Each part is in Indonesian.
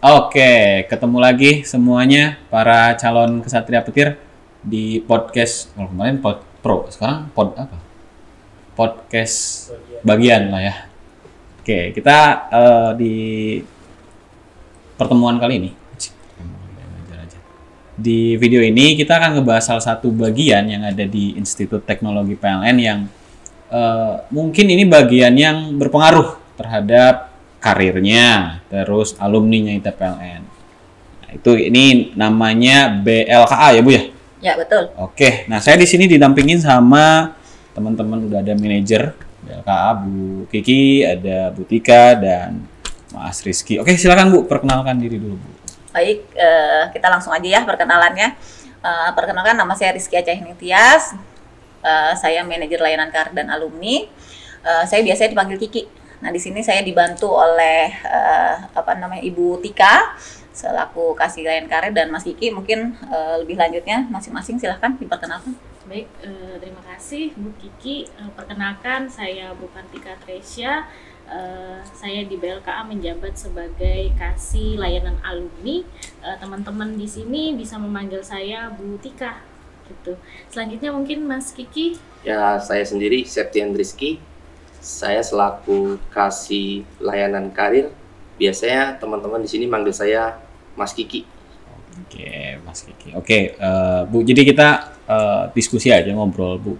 Oke, ketemu lagi semuanya para calon kesatria petir di podcast. Kalau kemarin pod pro, sekarang pod apa? Podcast bagian lah ya. Oke, kita di pertemuan kali ini, di video ini kita akan ngebahas salah satu bagian yang ada di Institut Teknologi PLN yang mungkin ini bagian yang berpengaruh terhadap karirnya, terus alumninya ITPLN. Nah, ini namanya BLKA ya Bu ya? Ya betul. Oke, nah saya di sini didampingin sama teman-teman, udah ada manajer BLKA Bu Kiki, ada Bu Tika dan Mas Rizky. Oke, silakan Bu, perkenalkan diri dulu Bu. Baik, kita langsung aja ya perkenalannya. Perkenalkan, nama saya Rizky Aceh Ningtyas. Saya manajer layanan karir dan alumni. Saya biasanya dipanggil Kiki. Nah, di sini saya dibantu oleh Ibu Tika selaku kasih layanan karir, dan Mas Kiki mungkin lebih lanjutnya masing-masing silahkan diperkenalkan. Baik, terima kasih Bu Kiki. Perkenalkan, saya bukan Tika Tresya. Saya di BLKA menjabat sebagai kasih layanan alumni. Teman-teman di sini bisa memanggil saya Bu Tika gitu. Selanjutnya mungkin Mas Kiki. Ya, saya sendiri Septian Rizky. Saya selaku kasih layanan karir. Biasanya teman-teman di sini manggil saya Mas Kiki. Oke, Mas Kiki. Oke, Bu, jadi kita diskusi aja, ngobrol Bu,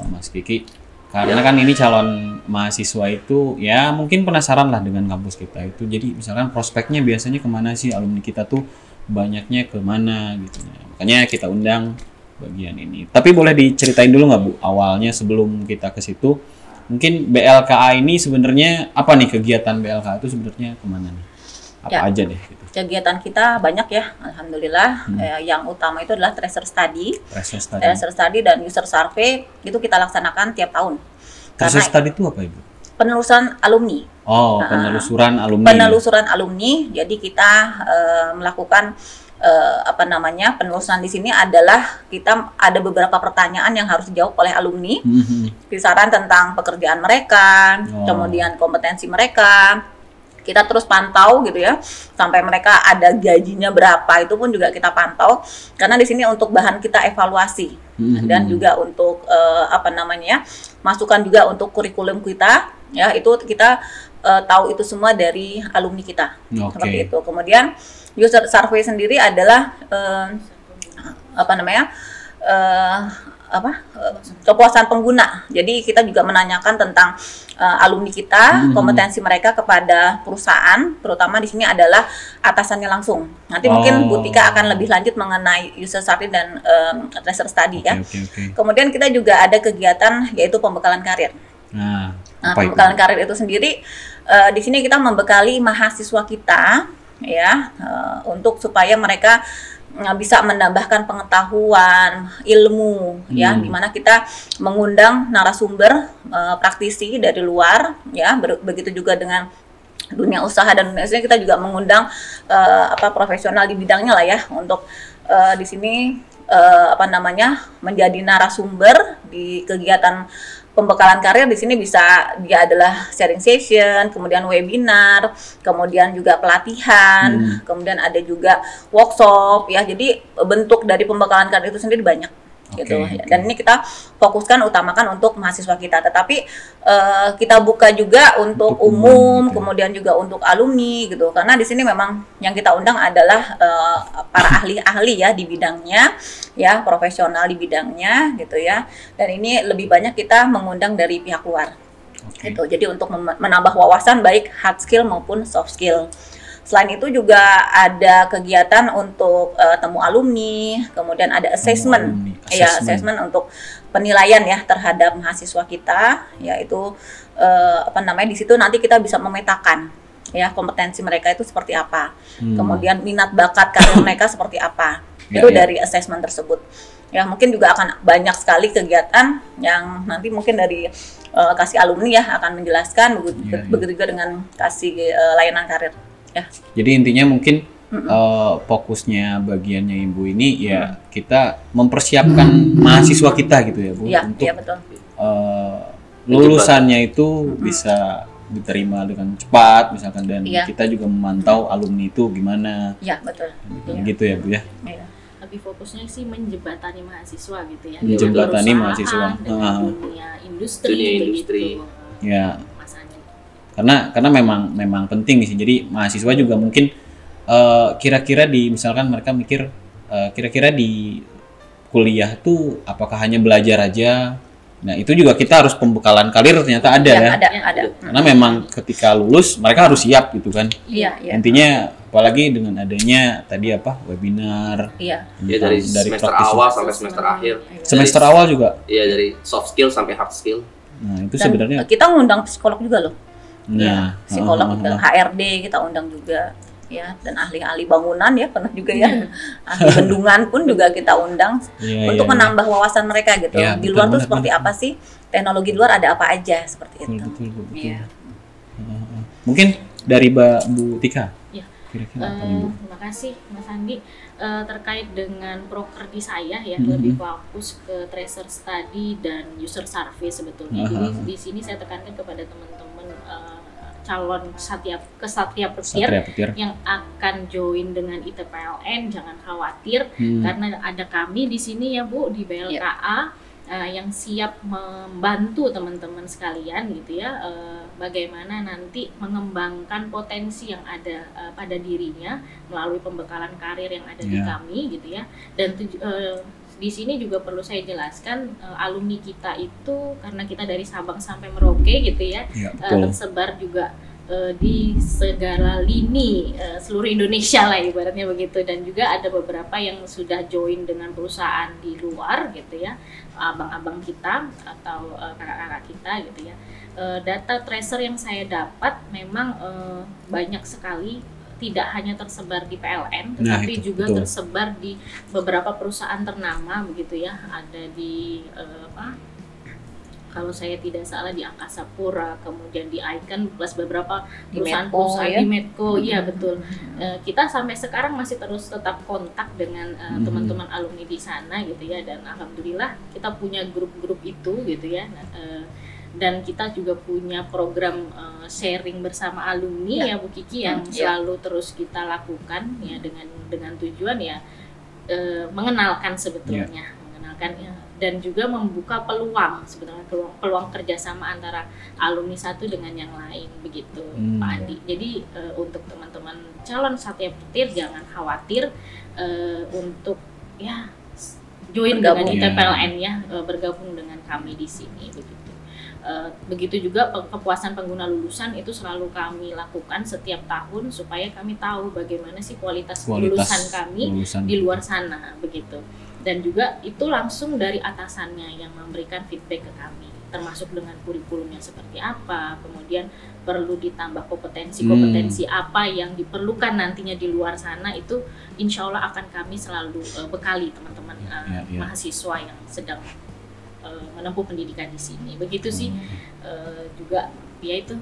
Mas Kiki. Karena kan ini calon mahasiswa itu ya mungkin penasaran lah dengan kampus kita itu. Jadi misalkan prospeknya biasanya kemana sih, alumni kita tuh banyaknya kemana gitu. Makanya kita undang bagian ini. Tapi boleh diceritain dulu nggak Bu, awalnya sebelum kita ke situ, mungkin BLKA ini sebenarnya apa nih, kegiatan BLKA itu sebenarnya kemana nih? Apa Ya, aja deh gitu. kegiatan kita banyak ya, alhamdulillah. Yang utama itu adalah tracer study dan user survey. Itu kita laksanakan tiap tahun. Tracer study itu apa Ibu? Penelusuran alumni. Oh, penelusuran alumni. Penelusuran alumni. Jadi kita melakukan penelusuran di sini adalah kita ada beberapa pertanyaan yang harus dijawab oleh alumni. Kisaran tentang pekerjaan mereka, kemudian kompetensi mereka. Kita terus pantau gitu ya, sampai mereka ada gajinya berapa, itu pun juga kita pantau. Karena di sini untuk bahan kita evaluasi dan juga untuk masukan juga untuk kurikulum kita. Ya, itu kita tahu itu semua dari alumni kita. Seperti itu. Kemudian user survey sendiri adalah kepuasan pengguna. Jadi kita juga menanyakan tentang alumni kita, kompetensi mereka kepada perusahaan, terutama di sini adalah atasannya langsung. Nanti mungkin Bu Tika akan lebih lanjut mengenai user survey dan tracer study ya. Kemudian kita juga ada kegiatan yaitu pembekalan karir. Nah, pembekalan karir itu sendiri di sini kita membekali mahasiswa kita ya, untuk supaya mereka bisa menambahkan pengetahuan, ilmu ya, dimana kita mengundang narasumber praktisi dari luar ya, begitu juga dengan dunia usaha dan dunia usaha. Kita juga mengundang profesional di bidangnya lah ya, untuk di sini menjadi narasumber di kegiatan pembekalan karir. Di sini bisa dia adalah sharing session, kemudian webinar, kemudian juga pelatihan, kemudian ada juga workshop ya. Jadi bentuk dari pembekalan karir itu sendiri banyak gitu. Dan ini kita fokuskan utamakan untuk mahasiswa kita, tetapi kita buka juga untuk umum gitu. Kemudian juga untuk alumni gitu, karena di sini memang yang kita undang adalah para ahli-ahli ya di bidangnya ya, profesional di bidangnya gitu ya. Dan ini lebih banyak kita mengundang dari pihak luar gitu. Jadi untuk menambah wawasan baik hard skill maupun soft skill. Selain itu juga ada kegiatan untuk temu alumni, kemudian ada assessment. Ya, assessment untuk penilaian ya terhadap mahasiswa kita, yaitu di situ nanti kita bisa memetakan ya kompetensi mereka itu seperti apa. Kemudian minat bakat karir mereka seperti apa. Itu dari assessment tersebut. Ya, mungkin juga akan banyak sekali kegiatan yang nanti mungkin dari kasih alumni ya akan menjelaskan, begitu juga dengan kasih layanan karir. Ya. Jadi intinya mungkin fokusnya bagiannya Ibu ini ya kita mempersiapkan mahasiswa kita gitu ya Bu, untuk ya, betul. Lulusannya itu bisa diterima dengan cepat misalkan, dan Iya. kita juga memantau alumni itu gimana. Iya, betul. Gitu ya Bu ya. Iya. Lebih fokusnya sih menjembatani mahasiswa gitu ya. Menjembatani Dengan mahasiswa. perusahaan, dengan dunia industri, Dunia industri. begitu. Ya. Mas Andi. Karena memang penting sih. Jadi mahasiswa juga mungkin kira-kira misalkan mereka mikir kira-kira di kuliah tuh apakah hanya belajar aja. Nah, itu juga kita harus pembekalan karir ternyata ada Iya, ya. ada. Karena memang ketika lulus mereka harus siap gitu kan. Iya, iya. Intinya apalagi dengan adanya tadi webinar. Iya. Ya dari semester praktis. awal sampai semester akhir. Semester awal juga. Iya, dari soft skill sampai hard skill. Nah, itu Dan sebenarnya kita ngundang psikolog juga loh. nah, Psikolog, HRD kita undang juga. Ya, dan ahli-ahli bangunan ya pernah juga ya. Ahli bendungan pun juga kita undang Iya, untuk iya, menambah wawasan mereka gitu. Iya, Di betul, luar tuh benar, seperti benar. apa sih? Teknologi di luar ada apa aja seperti betul, itu. betul. Iya. Mungkin dari Bu Tika. Ya. Kira-kira apa nih Bu? Terima kasih Mas Andi. Terkait dengan prokerti saya ya, Mhm. lebih fokus ke tracer study dan user survey sebetulnya. Jadi di sini saya tekankan kepada teman-teman calon satya Satria petir Petir. yang akan join dengan ITPLN, jangan khawatir Hmm. karena ada kami di sini ya Bu di BLKA yang siap membantu teman-teman sekalian gitu ya, bagaimana nanti mengembangkan potensi yang ada pada dirinya melalui pembekalan karir yang ada di Ya. kami gitu ya. Dan di sini juga perlu saya jelaskan, alumni kita itu karena kita dari Sabang sampai Merauke gitu ya, Ya, betul. tersebar juga di segala lini seluruh Indonesia lah ibaratnya begitu, dan juga ada beberapa yang sudah join dengan perusahaan di luar gitu ya, abang-abang kita atau kakak-kakak kita gitu ya. Data tracer yang saya dapat memang banyak sekali, tidak hanya tersebar di PLN, Nah, tetapi itu, juga betul. tersebar di beberapa perusahaan ternama begitu ya. Ada di kalau saya tidak salah di Angkasa Pura, kemudian di Icon, plus beberapa Di perusahaan-perusahaan Medco, ya? di Medco, iya betul. Kita sampai sekarang masih terus tetap kontak dengan teman-teman alumni di sana gitu ya, dan alhamdulillah kita punya grup-grup itu gitu ya. Dan kita juga punya program sharing bersama alumni ya Bu Kiki yang selalu terus kita lakukan ya, dengan tujuan ya mengenalkan sebetulnya, mengenalkan ya, dan juga membuka peluang sebetulnya, peluang kerjasama antara alumni satu dengan yang lain begitu Pak Andi. Jadi untuk teman-teman calon satya petir jangan khawatir untuk ya join Bergabung. dengan ITPLN ya, bergabung dengan kami di sini begitu. Begitu juga kepuasan pengguna lulusan itu selalu kami lakukan setiap tahun supaya kami tahu bagaimana sih kualitas lulusan kami di luar sana begitu. Dan juga itu langsung dari atasannya yang memberikan feedback ke kami, termasuk dengan kurikulumnya seperti apa, kemudian perlu ditambah kompetensi apa yang diperlukan nantinya di luar sana, itu insya Allah akan kami selalu bekali teman-teman mahasiswa yang sedang menempuh pendidikan di sini. Begitu sih juga ya itu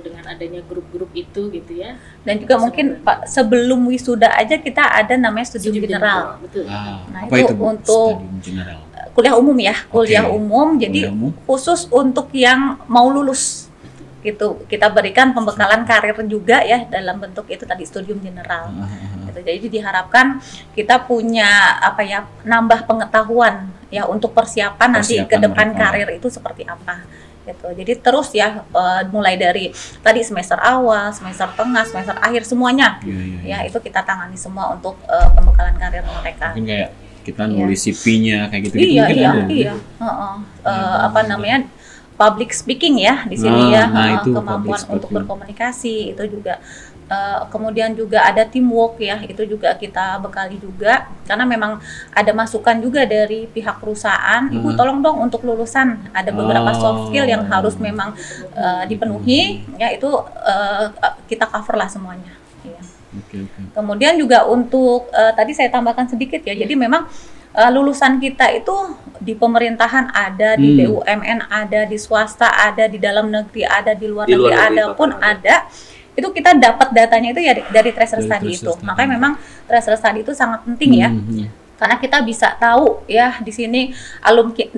dengan adanya grup-grup itu gitu ya. Dan juga mungkin Pak, sebelum wisuda aja kita ada namanya studium general. Betul. Nah, apa itu Bu, untuk studium general? kuliah umum ya, kuliah Oke. umum. Jadi Kuliah umum. khusus untuk yang mau lulus gitu. Kita berikan pembekalan karir juga ya dalam bentuk itu tadi studium general. Gitu. Jadi diharapkan kita punya apa ya, nambah pengetahuan ya untuk persiapan nanti ke depan mereka. karir itu seperti apa. Gitu. Jadi terus ya mulai dari tadi semester awal, semester tengah, semester akhir semuanya. Ya itu kita tangani semua untuk pembekalan karir mereka. Mungkin kayak kita nulis CV-nya kayak gitu-gitu Iya, mungkin iya, ada. iya. Apa namanya? Public speaking ya di sini ya, itu kemampuan public untuk speaking. berkomunikasi itu juga. Kemudian juga ada teamwork ya, itu juga kita bekali juga karena memang ada masukan juga dari pihak perusahaan. Ibu tolong dong untuk lulusan ada beberapa soft skill yang harus memang dipenuhi ya, itu kita cover lah semuanya. Ya. Oke. Kemudian juga untuk tadi saya tambahkan sedikit ya, jadi memang lulusan kita itu di pemerintahan ada, di BUMN ada, di swasta ada, di dalam negeri ada, di luar negeri ada pun ada. Itu kita dapat datanya itu ya dari tracer study itu. Makanya memang tracer study itu sangat penting ya. Karena kita bisa tahu ya di sini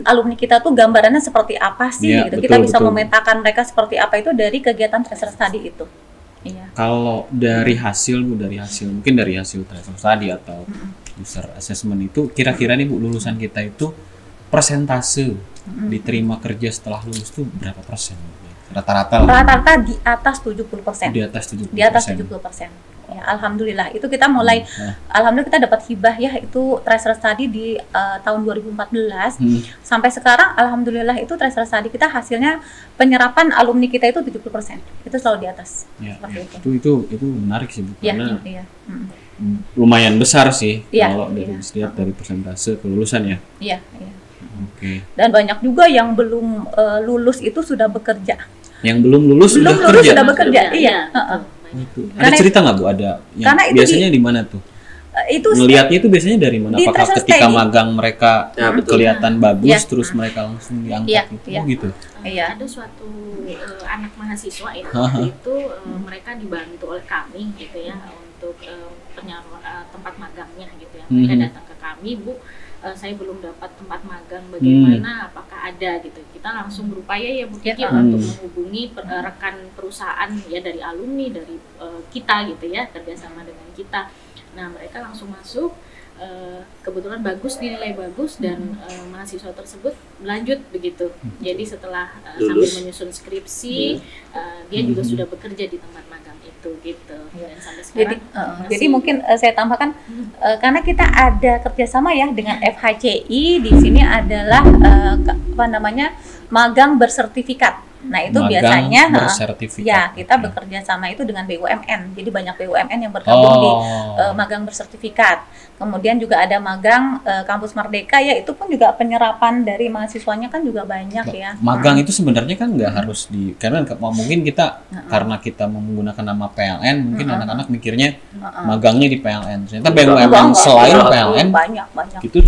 alumni kita tuh gambarannya seperti apa sih Iya, gitu. betul, Kita bisa betul. memetakan mereka seperti apa itu dari kegiatan tracer study itu. Iya. Kalau dari hasil Bu, mungkin dari hasil tracer study atau user assessment itu kira-kira nih Bu, lulusan kita itu persentase diterima kerja setelah lulus tuh berapa persen? Rata-rata lah. Rata-rata di atas 70%. Di atas 70%. Di atas 70%. Ya, alhamdulillah itu kita mulai alhamdulillah kita dapat hibah ya itu tracer study di tahun 2014 sampai sekarang alhamdulillah itu tracer study kita hasilnya penyerapan alumni kita itu 70%. Itu selalu di atas. Ya, Seperti ya. itu. Itu menarik sih Bu, Iya, karena iya. lumayan besar sih Iya, kalau dari lihat dari persentase kelulusan ya. Iya, iya. Oke. Dan banyak juga yang belum lulus itu sudah bekerja. Yang belum lulus Belum sudah lulus kerja. sudah bekerja. Bekerja, Iya, iya. heeh. Itu. Ada Karena cerita nggak Bu? Ada yang karena itu biasanya di mana tuh? Itu Ngelihatnya itu biasanya dari mana? di Apakah tracer ketika study. magang mereka Ya, betul. kelihatan bagus Iya. terus mereka langsung diangkat Iya, gitu? iya. Oh gitu. Iya. Ada suatu anak mahasiswa ya, Haha. itu mereka dibantu oleh kami gitu ya untuk tempat magangnya gitu ya. Mereka datang ke kami, Bu, saya belum dapat tempat magang, bagaimana, apakah ada gitu. Kita langsung berupaya ya Bu Kiki untuk menghubungi rekan perusahaan ya dari alumni, dari kita gitu ya, kerjasama dengan kita. Nah mereka langsung masuk, kebetulan bagus, dinilai bagus, dan mahasiswa tersebut lanjut begitu. Jadi setelah sambil menyusun skripsi, dia juga sudah bekerja di tempat magang itu gitu. Dan sampai sekarang Jadi mungkin saya tambahkan karena kita ada kerjasama ya dengan FHCI di sini adalah apa namanya magang bersertifikat. Nah itu Magang biasanya bersertifikat. ya kita bekerja sama itu dengan BUMN. Jadi banyak BUMN yang bergabung di magang bersertifikat. Kemudian juga ada magang kampus Merdeka ya itu pun juga penyerapan dari mahasiswanya kan juga banyak ya. Magang itu sebenarnya kan nggak harus di karena mungkin kita karena kita menggunakan nama PLN mungkin anak-anak mikirnya magangnya di PLN. Ternyata BUMN Enggak. selain PLN banyak. itu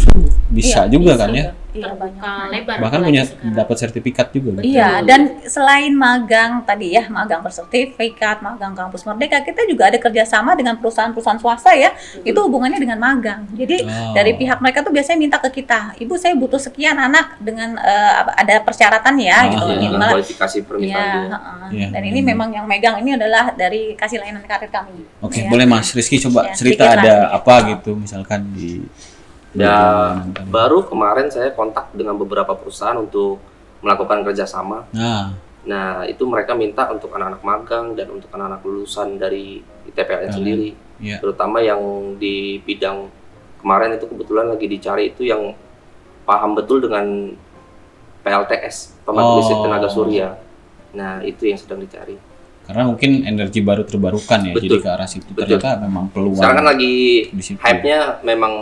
bisa juga kan ya. Iya, terbuka lebar. Bahkan apalagi punya sekarang. dapat sertifikat juga. Gitu. Iya, dan selain magang tadi ya, magang bersertifikat, magang kampus Merdeka, kita juga ada kerjasama dengan perusahaan-perusahaan swasta ya. Itu hubungannya dengan magang. Jadi dari pihak mereka tuh biasanya minta ke kita, Ibu saya butuh sekian anak dengan ada persyaratan ya, gitu. Dengan kualifikasi permintaan Ya, dia. Iya, dan ini memang yang megang ini adalah dari kasih layanan karir kami. Oke, Ya. boleh Mas Rizky coba Ya, cerita sedikit ada lah. apa gitu misalkan di Ya, bagian tadi. baru kemarin saya kontak dengan beberapa perusahaan untuk melakukan kerjasama. Nah, itu mereka minta untuk anak-anak magang dan untuk anak-anak lulusan dari ITPLN sendiri. Iya. Terutama yang di bidang kemarin itu kebetulan lagi dicari itu yang paham betul dengan PLTS, pembangkit listrik tenaga surya. Nah, itu yang sedang dicari. Karena mungkin energi baru terbarukan ya, Betul. jadi ke arah situ. Betul. Ternyata memang peluang. Sekarang kan lagi di situ. hype-nya memang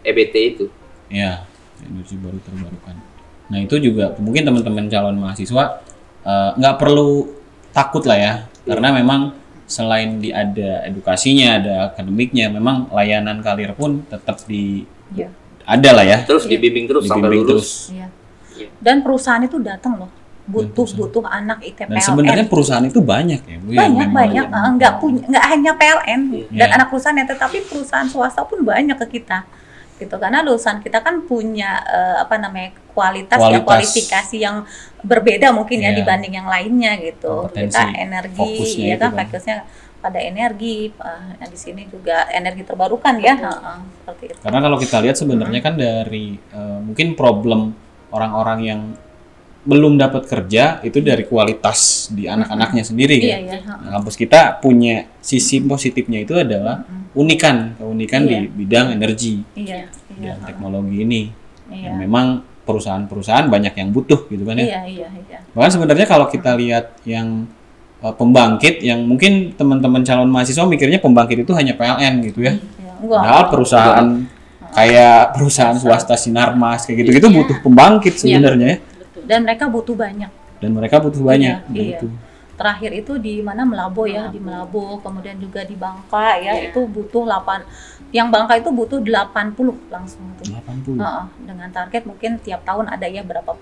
EBT itu. Ya, energi baru terbarukan. Nah itu juga mungkin teman-teman calon mahasiswa nggak perlu takut lah ya, karena memang selain ada edukasinya, ada akademiknya, memang layanan karir pun tetap ada lah ya. Terus dibimbing terus sampai Dibimbing lulus. Iya. Dan perusahaan itu datang loh, butuh anak ITPLN. Dan sebenarnya perusahaan itu banyak ya, Bu, yang memang banyak nggak hanya PLN dan Iya. anak perusahaan ya, tetapi perusahaan swasta pun banyak ke kita gitu, karena lulusan kita kan punya kualitas ya, kualifikasi yang berbeda mungkin ya Iya. dibanding yang lainnya gitu. Kompetensi, Kita energi fokusnya ya itu kan kan. fokusnya pada energi, di sini juga energi terbarukan ya, seperti itu. Karena kalau kita lihat sebenarnya kan dari mungkin problem orang-orang yang belum dapat kerja itu dari kualitas di anak-anaknya sendiri kan. Iya. Nah, kampus kita punya sisi positifnya itu adalah keunikan Iya. di bidang energi Iya. dan teknologi ini. Iya. Yang memang perusahaan-perusahaan banyak yang butuh gitu kan ya. Iya. Bahkan sebenarnya kalau kita lihat yang pembangkit yang mungkin teman-teman calon mahasiswa mikirnya pembangkit itu hanya PLN gitu ya. Padahal perusahaan kayak perusahaan swasta Sinarmas kayak gitu-gitu butuh pembangkit sebenarnya ya. Dan mereka butuh banyak. Dan mereka butuh banyak Iya. gitu. Terakhir itu di mana Melabo ya, di Melabo, kemudian juga di Bangka ya, itu butuh 8. Yang Bangka itu butuh 80 langsung tuh. 80. Dengan target mungkin tiap tahun ada ya berapa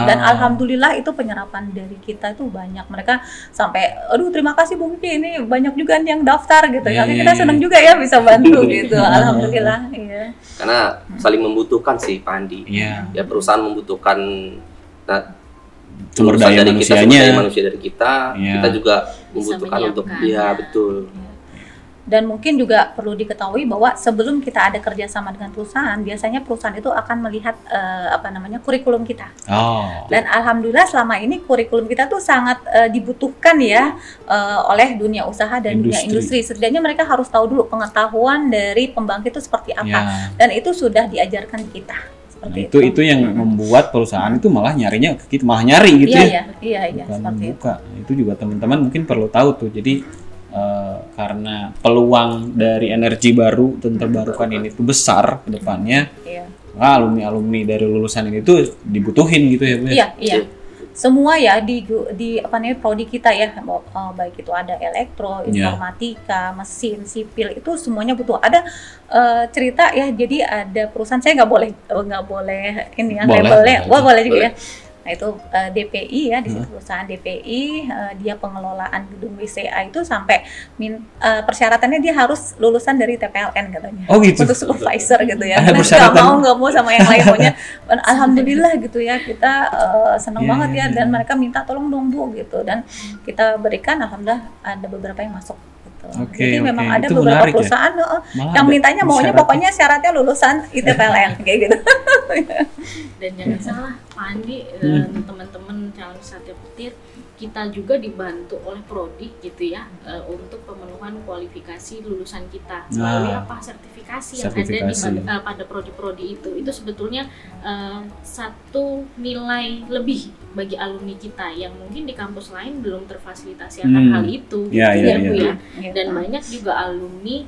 dan alhamdulillah itu penyerapan dari kita itu banyak. Mereka sampai aduh terima kasih Bu Kiki, ini banyak juga yang daftar gitu. Iya, Kami iya, kita iya. senang juga ya bisa bantu gitu. Alhamdulillah, iya. karena saling membutuhkan sih Pak Andi. Iya. Ya perusahaan membutuhkan Sumber lulusan daya dari kita, manusianya. sumber daya manusia dari kita, Iya. kita juga Bisa membutuhkan untuk menyiapkan. ya betul. Dan mungkin juga perlu diketahui bahwa sebelum kita ada kerjasama dengan perusahaan, biasanya perusahaan itu akan melihat kurikulum kita. Oh. Dan alhamdulillah selama ini kurikulum kita tuh sangat dibutuhkan ya oleh dunia usaha dan dunia industri. Setidaknya mereka harus tahu dulu pengetahuan dari pembangkit itu seperti apa. Ya. Dan itu sudah diajarkan di kita. Nah, itu yang membuat perusahaan itu malah nyarinya ke kita, malah nyari gitu Iya, ya. Bukan seperti itu. membuka. Itu juga teman-teman mungkin perlu tahu tuh. Jadi karena peluang dari energi baru dan terbarukan ini tuh besar ke depannya, Iya. maka alumni dari lulusan ini tuh dibutuhin gitu ya Bu. Iya. Semua ya di prodi kita ya, baik itu ada elektro, informatika, mesin, sipil, itu semuanya butuh. Ada cerita ya, jadi ada perusahaan, saya nggak boleh ini ya, labelnya, boleh juga ya. Nah itu DPI ya, di situ perusahaan DPI, dia pengelolaan gedung WCA itu sampai persyaratannya dia harus lulusan dari TPLN katanya. Oh gitu. Untuk supervisor gitu ya. Ada persyaratan. Nggak mau sama yang lain maunya. Alhamdulillah gitu ya, kita senang banget ya, dan mereka minta tolong dong Bu gitu, dan kita berikan, alhamdulillah ada beberapa yang masuk. Jadi memang ada itu beberapa menarik, perusahaan ya? yang mintanya maunya pokoknya syaratnya lulusan ITPLN kayak gitu. Dan jangan salah Pak Andi, teman-teman calon peserta petir, kita juga dibantu oleh prodi gitu ya, untuk pemenuhan kualifikasi lulusan kita melalui sertifikasi yang ada pada prodi-prodi itu sebetulnya satu nilai lebih bagi alumni kita yang mungkin di kampus lain belum terfasilitasi akan hal itu Bu ya. Dan banyak juga alumni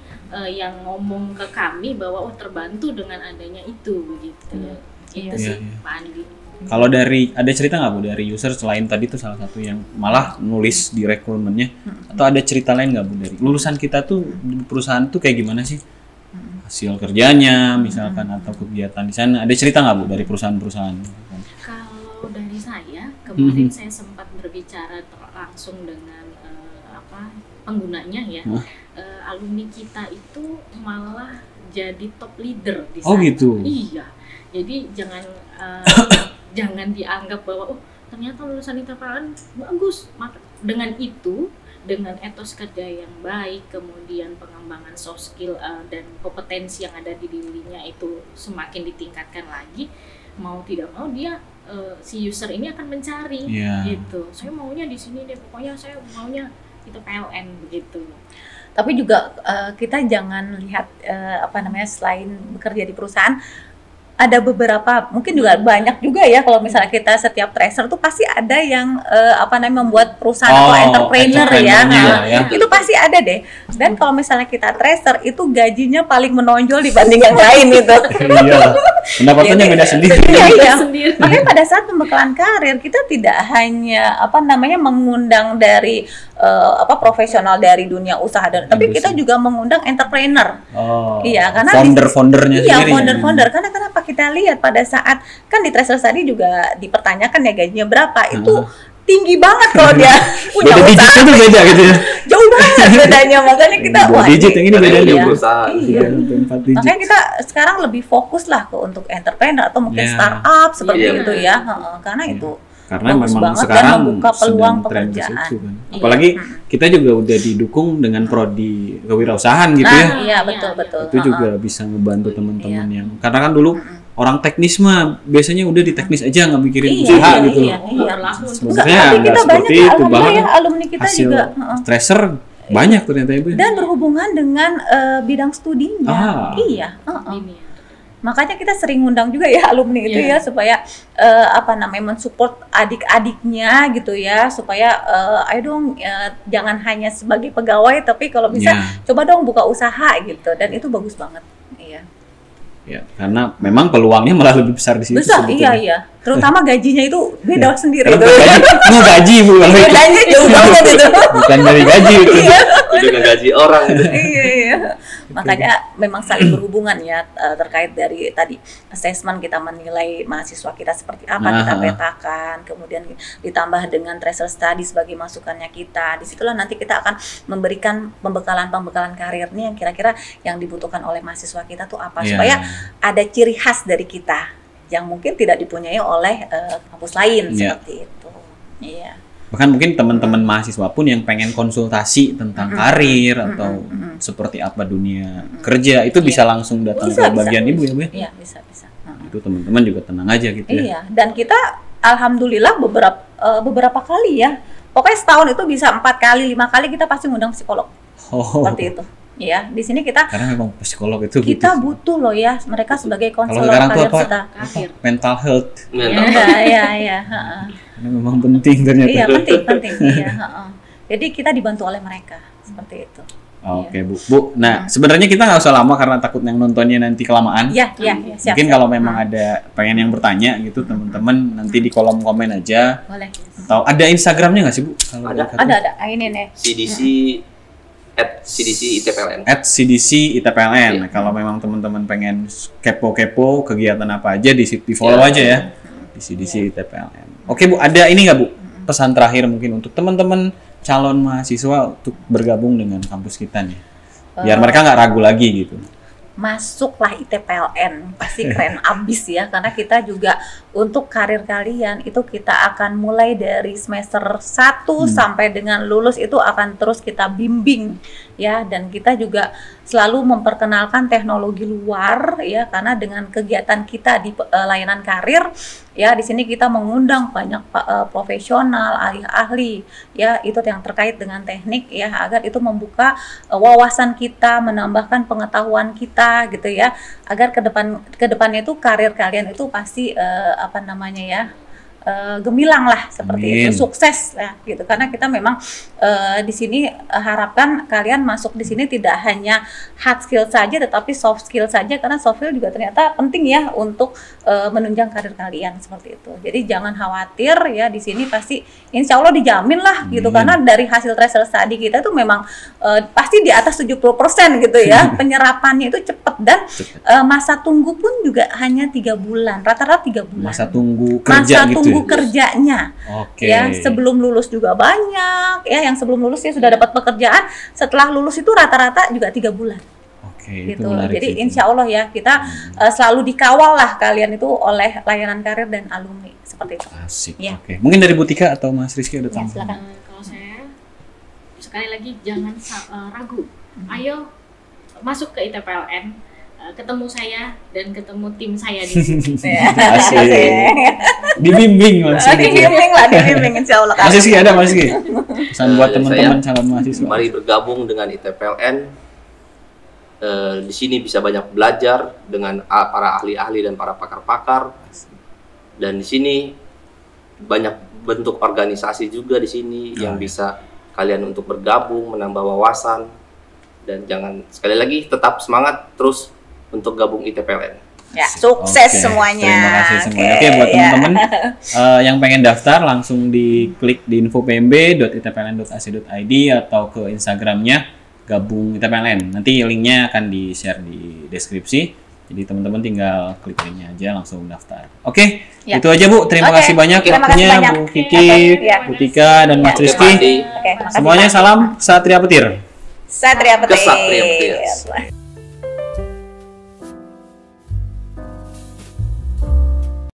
yang ngomong ke kami bahwa terbantu dengan adanya itu begitu ya. Itu sih Pak Andi. Kalau ada cerita nggak Bu dari user selain tadi tuh salah satu yang malah nulis di rekrutmennya, atau ada cerita lain nggak Bu dari lulusan kita tuh di perusahaan tuh kayak gimana sih hasil kerjanya misalkan atau kegiatan di sana, ada cerita nggak Bu dari perusahaan-perusahaan? Kalau dari saya kemarin saya sempat berbicara langsung dengan penggunanya ya, alumni kita itu malah jadi top leader di sana. Oh gitu. Iya. Jadi jangan dianggap bahwa ternyata lulusan ITPLN bagus. Maka dengan itu, dengan etos kerja yang baik, kemudian pengembangan soft skill dan kompetensi yang ada di dirinya itu semakin ditingkatkan lagi, mau tidak mau dia si user ini akan mencari gitu. Saya maunya di sini deh, pokoknya saya maunya ITPLN begitu. Tapi juga kita jangan lihat selain bekerja di perusahaan, ada beberapa, mungkin juga banyak juga ya, kalau misalnya kita setiap tracer tuh pasti ada yang membuat perusahaan atau entrepreneur ya. Itu pasti ada deh. Dan kalau misalnya kita tracer itu gajinya paling menonjol dibanding yang lain itu. Iya. Pendapatannya beda sendiri. Iya. Makanya pada saat pembekalan karir kita tidak hanya mengundang dari profesional dari dunia usaha, tapi kita juga mengundang entrepreneur. Iya, karena founder-foundernya sendiri. Iya, founder-founder. Karena kenapa kita lihat pada saat kan di tracer tadi juga dipertanyakan ya gajinya berapa, itu tinggi banget kalau dia punya beda usaha. Digitnya tuh beda gitu ya. Jauh banget bedanya, makanya kita digit yang ini beda nih perusahaan. Iya. Makanya kita sekarang lebih fokus lah untuk entrepreneur atau mungkin startup seperti itu ya. Karena itu karena memang banget sekarang dan membuka peluang pekerjaan. pekerjaan. Apalagi kita juga udah didukung dengan prodi kewirausahaan gitu ya. Iya, betul. Itu juga bisa ngebantu teman-teman yang karena kan dulu orang teknis mah biasanya udah di teknis aja nggak mikirin usaha gitu loh. Sebenarnya nggak seperti itu banget. Ya, alumni kita hasil juga tracer banyak ternyata Ibu. Dan berhubungan dengan bidang studinya. Iya. Makanya kita sering ngundang juga ya alumni itu ya, supaya mensupport adik-adiknya gitu ya, supaya ayo dong jangan hanya sebagai pegawai, tapi kalau bisa coba dong buka usaha gitu, dan itu bagus banget. Iya. Ya, karena memang peluangnya malah lebih besar di situ. Besar, iya. Terutama gajinya itu beda sendiri. Gaji Bu. Bedanya jauh banget itu. Bukan dari gaji itu. Itu dengan gaji orang itu. Iya. Makanya memang saling berhubungan ya, terkait dari tadi assessment, kita menilai mahasiswa kita seperti apa, kita petakan, kemudian ditambah dengan tracer study sebagai masukannya kita. Disitulah nanti kita akan memberikan pembekalan karir nih yang kira-kira yang dibutuhkan oleh mahasiswa kita tuh apa, supaya ada ciri khas dari kita yang mungkin tidak dipunyai oleh kampus lain seperti itu. Iya. Bahkan mungkin teman-teman mahasiswa pun yang pengen konsultasi tentang karir atau seperti apa dunia kerja itu bisa langsung datang ke bagian ibu ya Bu? Iya, bisa. Itu teman-teman juga tenang aja gitu ya. Iya, dan kita alhamdulillah beberapa kali ya. Pokoknya setahun itu bisa 4 kali, 5 kali kita pasti ngundang psikolog. Seperti itu. Ya, di sini kita karena memang psikolog itu kita butuh loh ya, mereka sebagai konselor karir kita. Mental health. Iya. Karena memang penting ternyata. Iya, penting. Iya, Jadi kita dibantu oleh mereka seperti itu. Oke, Bu. Nah, sebenarnya kita nggak usah lama karena takut yang nontonnya nanti kelamaan. Iya, siap. Mungkin kalau memang ada pengen yang bertanya gitu, teman-teman nanti di kolom komen aja. Boleh. Atau ada Instagramnya nggak sih, Bu? Ada. Ini nih. CDC ITPLN. @CDC-ITPLN. Nah, kalau memang teman-teman pengen kepo-kepo kegiatan apa aja di follow aja ya. Di CDC ITPLN. Oke Bu, ada ini nggak Bu? Pesan terakhir mungkin untuk teman-teman calon mahasiswa untuk bergabung dengan kampus kita nih. Biar mereka nggak ragu lagi gitu. Masuklah ITPLN, pasti keren abis ya, karena kita juga untuk karir kalian itu kita akan mulai dari semester 1 sampai dengan lulus itu akan terus kita bimbing ya, dan kita juga selalu memperkenalkan teknologi luar ya, karena dengan kegiatan kita di layanan karir ya, di sini kita mengundang banyak profesional, ahli-ahli ya, itu yang terkait dengan teknik ya, agar itu membuka wawasan kita, menambahkan pengetahuan kita gitu ya, agar ke depannya itu karir kalian itu pasti gemilang lah seperti itu, sukses ya gitu, karena kita memang di sini harapkan kalian masuk di sini tidak hanya hard skill saja tetapi soft skill saja, karena soft skill juga ternyata penting ya untuk menunjang karir kalian seperti itu. Jadi jangan khawatir ya, di sini pasti insya Allah dijamin lah gitu, karena dari hasil tracer study kita itu memang pasti di atas 70% gitu ya, penyerapannya itu cepat, dan masa tunggu pun juga hanya 3 bulan, rata-rata 3 bulan. Masa tunggu kerja kerjanya. Ya, sebelum lulus juga banyak ya, yang sebelum lulus ya sudah dapat pekerjaan, setelah lulus itu rata-rata juga 3 bulan. Gitu. Jadi insya Allah ya kita selalu dikawal lah kalian itu oleh layanan karir dan alumni seperti itu. Asik. Ya. Mungkin dari Bu Tika atau Mas Rizky ada tambahan? Kalau saya sekali lagi jangan ragu. Ayo masuk ke ITPLN. Ketemu saya dan ketemu tim saya di sini. Asik. Dibimbing maksudnya. Dibimbing insya Allah. Mas Rizky ada, Mas Rizky? Pesan buat teman-teman calon mahasiswa. Mari bergabung dengan ITPLN. Di sini bisa banyak belajar dengan para ahli-ahli dan para pakar-pakar. Dan di sini banyak bentuk organisasi juga di sini yang bisa kalian untuk bergabung, menambah wawasan. Dan jangan, sekali lagi tetap semangat terus untuk gabung ITPLN. Ya, sukses semuanya. Terima kasih semuanya. Oke, buat teman-teman yang pengen daftar langsung diklik di info.pmb.itpln.ac.id atau ke Instagramnya gabung ITPLN. Nanti linknya akan di-share di deskripsi. Jadi teman-teman tinggal klik linknya aja langsung daftar. Oke, itu aja Bu. Terima kasih banyak waktunya Bu Kiki, Bu Tika, dan Mas Rizky. Semuanya salam Satria Petir. Satria Petir.